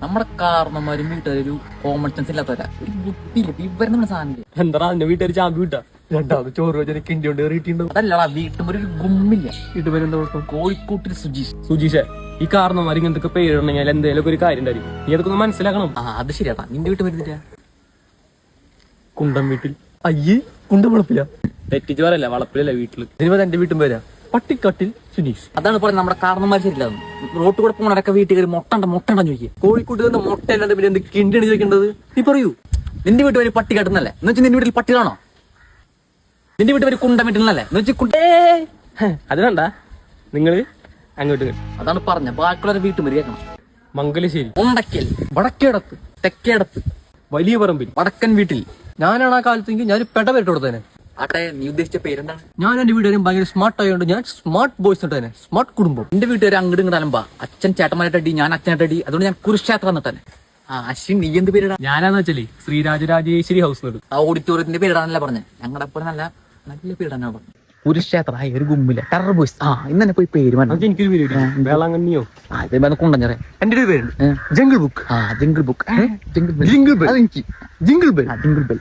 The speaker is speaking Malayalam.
നമ്മുടെ കാരണന്മാരും വീട്ടുകാരൊരു കോമൺ സെൻസ് ഇല്ലാത്തവരാ. ഒരു ബുദ്ധിയില്ല ഇവരെ നമ്മുടെ സാധനം. എന്താ എന്റെ വീട്ടുകാർ ചാമ്പി വിട്ടാ രണ്ടാമത് ചോറ് വെച്ചാൽ കിണ്ടി കൊണ്ട് കയറിയിട്ടുണ്ടാവും. അതല്ലടാ വീട്ടുമ്പോ ഒരു ഗുമ്മില്ല. വീട്ടുപേരെന്താ കുഴപ്പം? കോഴിക്കോട്ടിൽ സുജീഷ്. സുജീഷേ, ഈ കാരണന്മാർ ഇങ്ങനത്തെ പേരിടണമെങ്കിൽ എന്തെങ്കിലും ഒരു കാര്യം ഉണ്ടായിരിക്കും. നീ അതൊക്കെ ഒന്ന് മനസ്സിലാക്കണം. അത് ശരിയാട്ടാ. നിന്റെ വീട്ടിൽ വരുന്നില്ല. കുണ്ടം വീട്ടിൽ. അയ്യേ, കുണ്ടം വളപ്പില്ല. തെറ്റിച്ച് പറയല്ല, വളപ്പിലല്ല വീട്ടില്. ഇതിന് എന്റെ വീട്ടും പേരാ പട്ടിക്കാട്ടിൽ സുനീഷ്. അതാണ് പറയുന്നത് നമ്മുടെ കാരണന്മാർ ശരിയില്ല. റോട്ട് കൂടെ പോണവരൊക്കെ വീട്ടിൽ കയറി മുട്ടണ്ട ചോദിക്കുക. കോഴിക്കോട്ട് തന്നെ മുട്ട അല്ലാണ്ട് പിന്നെ എന്ത് കിണ്ടിയാണ് ചോദിക്കേണ്ടത്? നീ പറയൂ, നിന്റെ വീട്ടിൽ ഒരു പട്ടി കാട്ടുന്നല്ലേ എന്ന് വെച്ചാൽ നിന്റെ വീട്ടിൽ പട്ടികളാണോ? നിന്റെ വീട്ടിൽ ഒരു കുണ്ടം വീട്ടിലല്ലേ എന്ന് വെച്ചാൽ കുണ്ടേ. അത് വേണ്ട, നിങ്ങള് അങ്ങോട്ട്. അതാണ് പറഞ്ഞ ബാക്കിയുള്ള വീട്ടും കേൾക്കണം. മംഗലശ്ശേരി, ഉണ്ടക്കൽ, വടക്കേടത്ത്, തെക്കേടത്ത്, വലിയ പറമ്പിൽ, വടക്കൻ വീട്ടിൽ. ഞാനാണ് ആ കാലത്തെങ്കിൽ ഞാൻ പെട്ട പേരിട്ട് കൊടുത്തേനെ. ആട്ടെ, നീ ഉദ്ദേശിച്ച പേരെന്താണ്? ഞാൻ എന്റെ വീട്ടുകാരും ഭയങ്കര സ്മാർട്ട് ആയതുകൊണ്ട് ഞാൻ സ്മാർട്ട് ബോയ്സ് ഇട്ടേനെ. സ്മാർട്ട് കുടുംബം. എന്റെ വീട്ടുകാർ അങ്ങോട്ട് ഇങ്ങോട്ട് അലമ്പാ. അച്ഛൻ ചേട്ടന്മാരായിട്ടടി, ഞാൻ അച്ഛനായിട്ടടി. അതുകൊണ്ട് ഞാൻ കുരുക്ഷേത്രം എന്നിട്ടന്നെ. അശ്വിൻ, നീ എന്ത് പേരിടാ? ഞാനാന്ന് വെച്ചാലേ ശ്രീരാജരാജേശ്വരി ഹൗസ്. ആ ഓഡിറ്റോറിയത്തിന്റെ പേരിടാനല്ല പറഞ്ഞേ. ഞങ്ങളുടെ അപ്പൊ നല്ല പേരിടാനാ പറഞ്ഞു. കുരുക്ഷേത്ര ഒരു ഗുമ്മില്ല ടെറർ ബോയ്സ്. ഇന്നെ പോയി പേര് എനിക്കൊരു പേര് വേളാങ്കണ്ണിയോ കുണ്ടഞ്ഞറേ. എന്റെ ഒരു പേര് jungle book. Jingle book. Jingle bell. Jingle bell.